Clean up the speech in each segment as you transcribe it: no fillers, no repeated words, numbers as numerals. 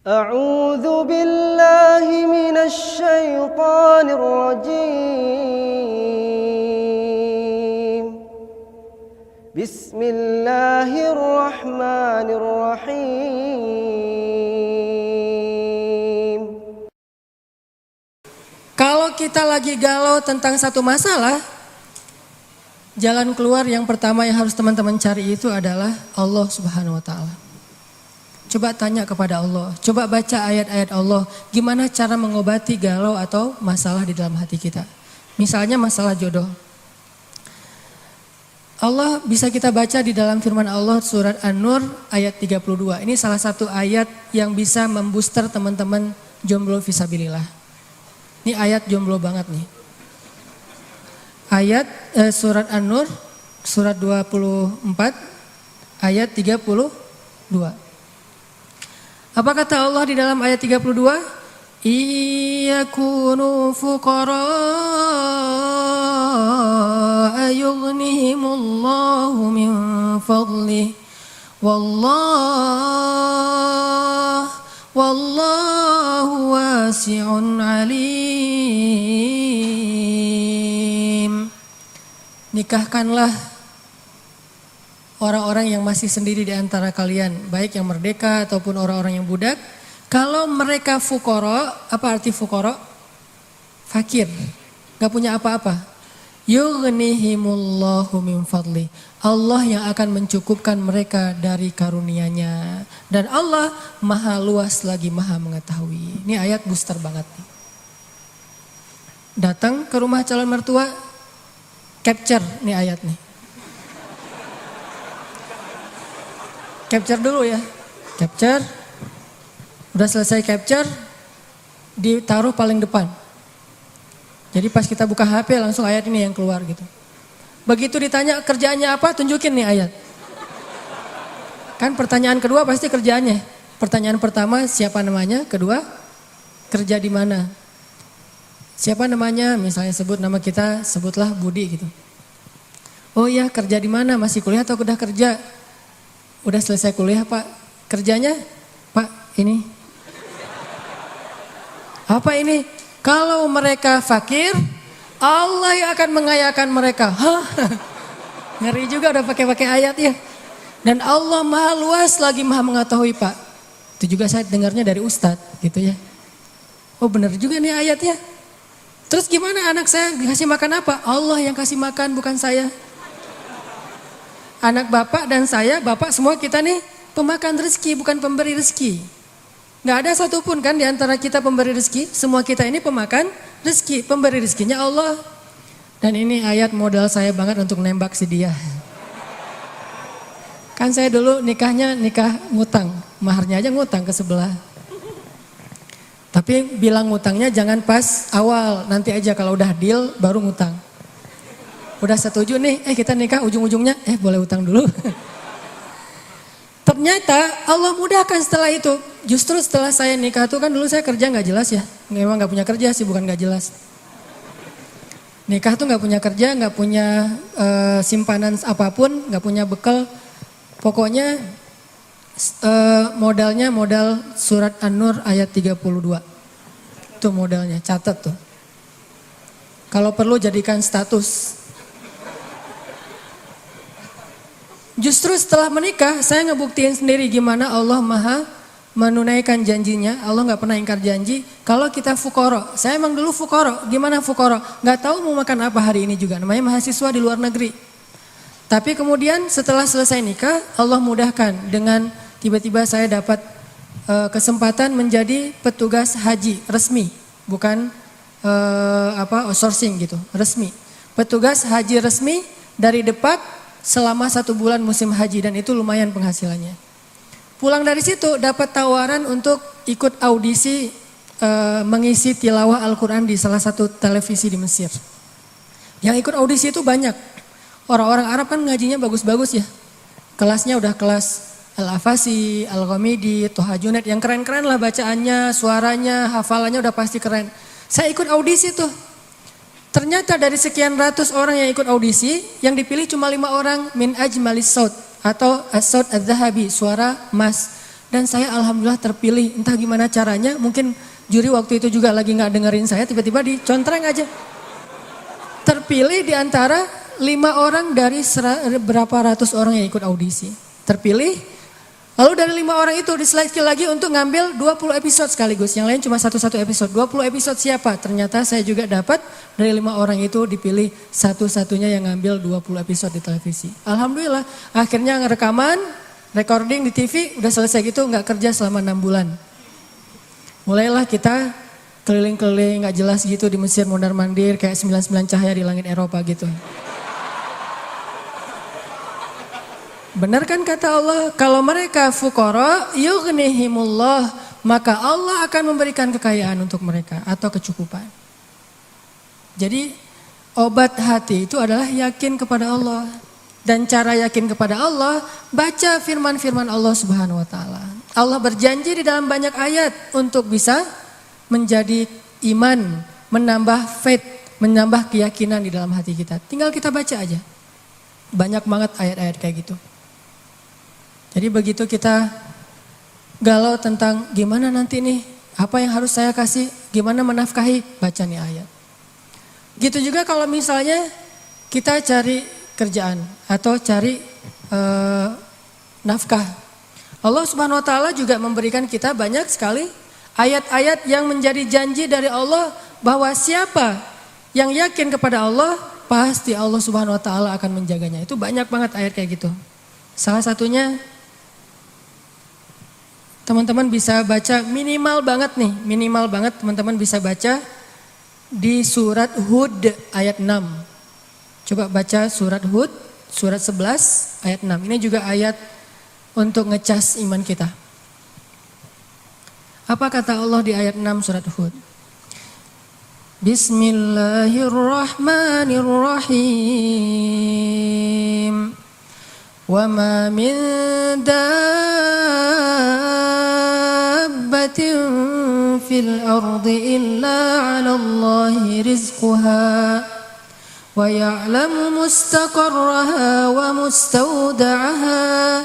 أعوذ بالله من الشيطان الرجيم بسم الله الرحمن الرحيم. Kalau kita lagi galau tentang satu masalah, jalan keluar yang pertama yang harus teman-teman cari itu adalah Allah Subhanahu wa Ta'ala. Coba tanya kepada Allah, coba baca ayat-ayat Allah, gimana cara mengobati galau atau masalah di dalam hati kita. Misalnya masalah jodoh. Allah bisa kita baca di dalam firman Allah surat An-Nur ayat 32. Ini salah satu ayat yang bisa membooster teman-teman jomblo fisabilillah. Ini ayat jomblo banget nih. Ayat surat An-Nur surat 24 ayat 32. Apa kata Allah di dalam ayat 32? Iyakunu fuqara yughnihimullahu min fadlih wallahu wasi'un alim. Nikahkanlah orang-orang yang masih sendiri di antara kalian, baik yang merdeka ataupun orang-orang yang budak. Kalau mereka fuqara, apa arti fuqara? Fakir, gak punya apa-apa. Yughnihimullahu min fadli. Allah yang akan mencukupkan mereka dari karunia-Nya. Dan Allah maha luas lagi maha mengetahui. Ini ayat booster banget nih. Datang ke rumah calon mertua, capture nih ayat nih. Capture dulu ya, capture, udah selesai capture, ditaruh paling depan. Jadi pas kita buka HP langsung ayat ini yang keluar gitu. Begitu ditanya kerjaannya apa, tunjukin nih ayat. Kan pertanyaan kedua pasti kerjaannya. Pertanyaan pertama siapa namanya, kedua kerja di mana. Siapa namanya, misalnya sebut nama kita, sebutlah Budi gitu. Oh iya kerja di mana, masih kuliah atau udah kerja? Udah selesai kuliah Pak, kerjanya Pak ini. Apa ini? Kalau mereka fakir, Allah yang akan mengayakan mereka. Hah? Ngeri juga udah pakai ayat ya. Dan Allah maha luas lagi maha mengetahui Pak. Itu juga saya dengarnya dari Ustadz gitu ya. Oh benar juga nih ayatnya. Terus gimana anak saya dikasih makan apa? Allah yang kasih makan bukan saya. Anak bapak dan saya, bapak semua kita nih pemakan rezeki bukan pemberi rezeki. Gak ada satupun kan di antara kita pemberi rezeki. Semua kita ini pemakan rezeki, pemberi rezekinya Allah. Dan ini ayat modal saya banget untuk nembak si dia. Kan saya dulu nikahnya nikah ngutang, maharnya aja ngutang ke sebelah. Tapi bilang ngutangnya jangan pas awal, nanti aja kalau udah deal baru ngutang. Udah setuju nih, kita nikah ujung-ujungnya, boleh utang dulu. Ternyata Allah mudahkan setelah itu. Justru setelah saya nikah tuh kan dulu saya kerja gak jelas ya. Memang gak punya kerja sih, bukan gak jelas. Nikah tuh gak punya kerja, gak punya simpanan apapun, gak punya bekal. Pokoknya modalnya modal surat An-Nur ayat 32. Itu modalnya, catat tuh. Kalau perlu jadikan status. Justru setelah menikah saya ngebuktiin sendiri gimana Allah maha menunaikan janjinya. Allah gak pernah ingkar janji. Kalau kita fukoro, saya emang dulu fukoro. Gimana fukoro? Gak tahu mau makan apa hari ini juga. Namanya mahasiswa di luar negeri. Tapi kemudian setelah selesai nikah Allah mudahkan dengan tiba-tiba saya dapat kesempatan menjadi petugas haji resmi. Bukan outsourcing gitu, resmi. Petugas haji resmi dari Depak selama 1 bulan musim haji dan itu lumayan penghasilannya. Pulang dari situ dapat tawaran untuk ikut audisi mengisi tilawah Al-Quran di salah satu televisi di Mesir. Yang ikut audisi itu banyak. Orang-orang Arab kan ngajinya bagus-bagus ya. Kelasnya udah kelas Al-Afasi, Al-Ghamidi, Toha Junaid yang keren-keren lah bacaannya, suaranya, hafalannya udah pasti keren. Saya ikut audisi tuh. Ternyata dari sekian ratus orang yang ikut audisi, yang dipilih cuma 5 orang min ajmalis saut atau as-saut adz-dzahabi, suara emas. Dan saya alhamdulillah terpilih, entah gimana caranya, mungkin juri waktu itu juga lagi gak dengerin saya, tiba-tiba dicontreng aja. Terpilih di antara 5 orang dari berapa ratus orang yang ikut audisi. Terpilih, lalu dari 5 orang itu diseleksi lagi untuk ngambil 20 episode sekaligus. Yang lain cuma satu-satu episode. 20 episode siapa? Ternyata saya juga dapat dari 5 orang itu dipilih satu-satunya yang ngambil 20 episode di televisi. Alhamdulillah, akhirnya rekaman, recording di TV, udah selesai gitu, gak kerja selama 6 bulan. Mulailah kita keliling-keliling gak jelas gitu di Mesir mondar-mandir kayak 99 cahaya di langit Eropa gitu. Benar kan kata Allah, kalau mereka fuqara yughnihimullah, maka Allah akan memberikan kekayaan untuk mereka atau kecukupan. Jadi obat hati itu adalah yakin kepada Allah. Dan cara yakin kepada Allah, baca firman-firman Allah Subhanahu wa taala. Allah berjanji di dalam banyak ayat untuk bisa menjadi iman, menambah faith, menambah keyakinan di dalam hati kita. Tinggal kita baca aja. Banyak banget ayat-ayat kayak gitu. Jadi begitu kita galau tentang gimana nanti nih, apa yang harus saya kasih, gimana menafkahi, baca nih ayat. Gitu juga kalau misalnya kita cari kerjaan atau cari nafkah. Allah Subhanahu wa taala juga memberikan kita banyak sekali ayat-ayat yang menjadi janji dari Allah bahwa siapa yang yakin kepada Allah, pasti Allah Subhanahu wa taala akan menjaganya. Itu banyak banget ayat kayak gitu. Salah satunya teman-teman bisa baca minimal banget teman-teman bisa baca di surat Hud ayat 6. Coba baca surat Hud, surat 11 ayat 6. Ini juga ayat untuk ngecas iman kita. Apa kata Allah di ayat 6 surat Hud? Bismillahirrahmanirrahim. Wa ma min dabbatin fil ardi illa 'ala Allahi rizquha. Wa ya'lamu mustaqarraha wa mustawda'aha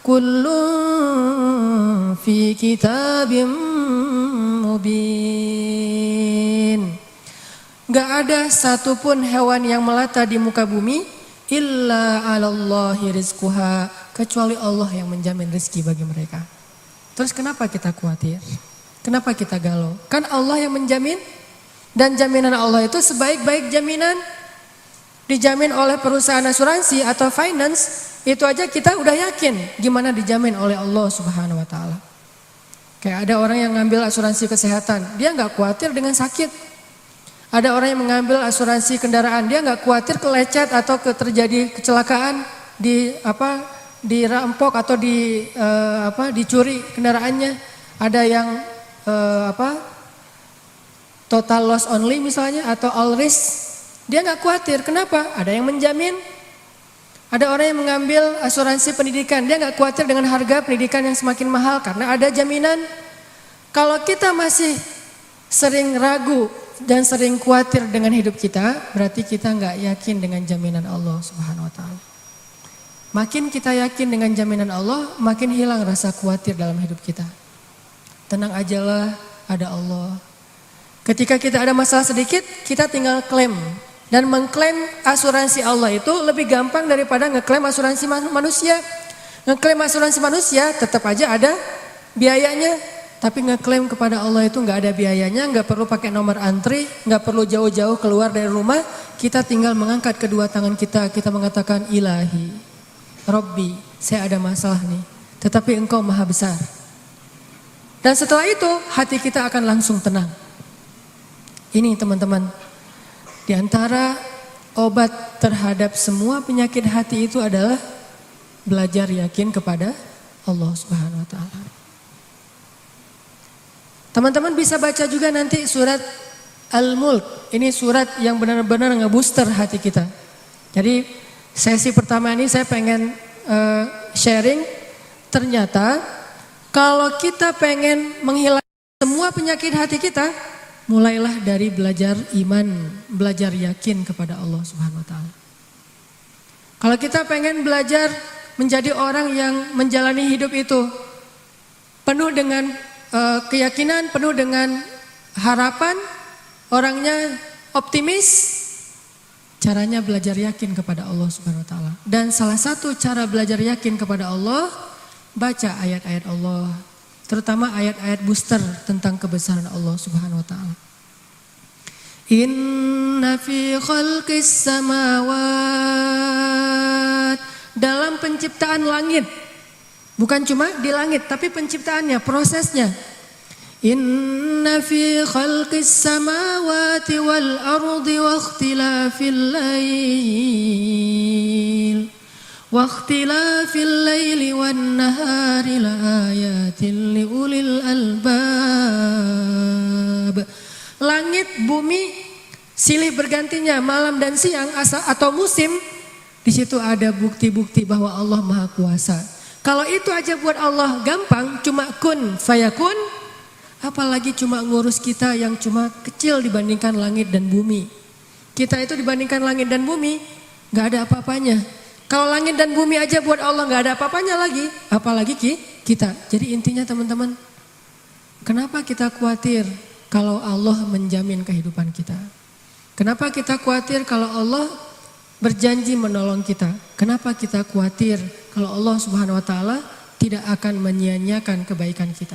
kullun fi kitabim mubin. Gak ada satupun hewan yang melata di muka bumi illa 'alallahi rizquha, kecuali Allah yang menjamin rezeki bagi mereka. Terus kenapa kita khawatir? Kenapa kita galau? Kan Allah yang menjamin, dan jaminan Allah itu sebaik-baik jaminan. Dijamin oleh perusahaan asuransi atau finance, itu aja kita udah yakin gimana dijamin oleh Allah Subhanahu wa taala. Kayak ada orang yang ngambil asuransi kesehatan, dia nggak khawatir dengan sakit. Ada orang yang mengambil asuransi kendaraan, dia nggak khawatir kelecet atau terjadi kecelakaan, dirampok atau dicuri kendaraannya. Ada yang total loss only misalnya atau all risk. Dia nggak khawatir, kenapa? Ada yang menjamin. Ada orang yang mengambil asuransi pendidikan, dia nggak khawatir dengan harga pendidikan yang semakin mahal karena ada jaminan. Kalau kita masih sering ragu dan sering khawatir dengan hidup kita, berarti kita nggak yakin dengan jaminan Allah Subhanahu wa taala. Makin kita yakin dengan jaminan Allah, makin hilang rasa khawatir dalam hidup kita. Tenang ajalah, ada Allah. Ketika kita ada masalah sedikit, kita tinggal klaim. Dan mengklaim asuransi Allah itu lebih gampang daripada ngeklaim asuransi manusia. Ngeklaim asuransi manusia tetap aja ada biayanya. Tapi ngeklaim kepada Allah itu nggak ada biayanya, nggak perlu pakai nomor antri, nggak perlu jauh-jauh keluar dari rumah. Kita tinggal mengangkat kedua tangan kita mengatakan Ilahi, Robbi, saya ada masalah nih. Tetapi Engkau Maha Besar. Dan setelah itu hati kita akan langsung tenang. Ini teman-teman. Di antara obat terhadap semua penyakit hati itu adalah belajar yakin kepada Allah Subhanahu wa taala. Teman-teman bisa baca juga nanti surat Al-Mulk. Ini surat yang benar-benar ngebooster hati kita. Jadi sesi pertama ini saya pengen sharing. Ternyata kalau kita pengen menghilangkan semua penyakit hati kita, mulailah dari belajar iman, belajar yakin kepada Allah Subhanahu wa taala. Kalau kita pengen belajar menjadi orang yang menjalani hidup itu penuh dengan keyakinan, penuh dengan harapan, orangnya optimis. Caranya belajar yakin kepada Allah Subhanahu wa taala. Dan salah satu cara belajar yakin kepada Allah, baca ayat-ayat Allah, terutama ayat-ayat booster tentang kebesaran Allah Subhanahu wa taala. Inna fi khalqis samawat, dalam penciptaan langit. Bukan cuma di langit, tapi penciptaannya, prosesnya. Inna fi khalqis samawati wal ardi wa ikhtilafil laili wan nahari la ayatin li ulil albab. Langit, bumi, silih bergantinya malam dan siang atau musim, di situ ada bukti-bukti bahwa Allah Maha Kuasa. Kalau itu aja buat Allah gampang, cuma kun fayakun, apalagi cuma ngurus kita yang cuma kecil dibandingkan langit dan bumi. Kita itu dibandingkan langit dan bumi gak ada apa-apanya. Kalau langit dan bumi aja buat Allah gak ada apa-apanya lagi, apalagi kita. Jadi intinya teman-teman, kenapa kita khawatir kalau Allah menjamin kehidupan kita? Kenapa kita khawatir kalau Allah berjanji menolong kita? Kenapa kita khawatir kalau Allah Subhanahu wa taala tidak akan menyia-nyiakan kebaikan kita?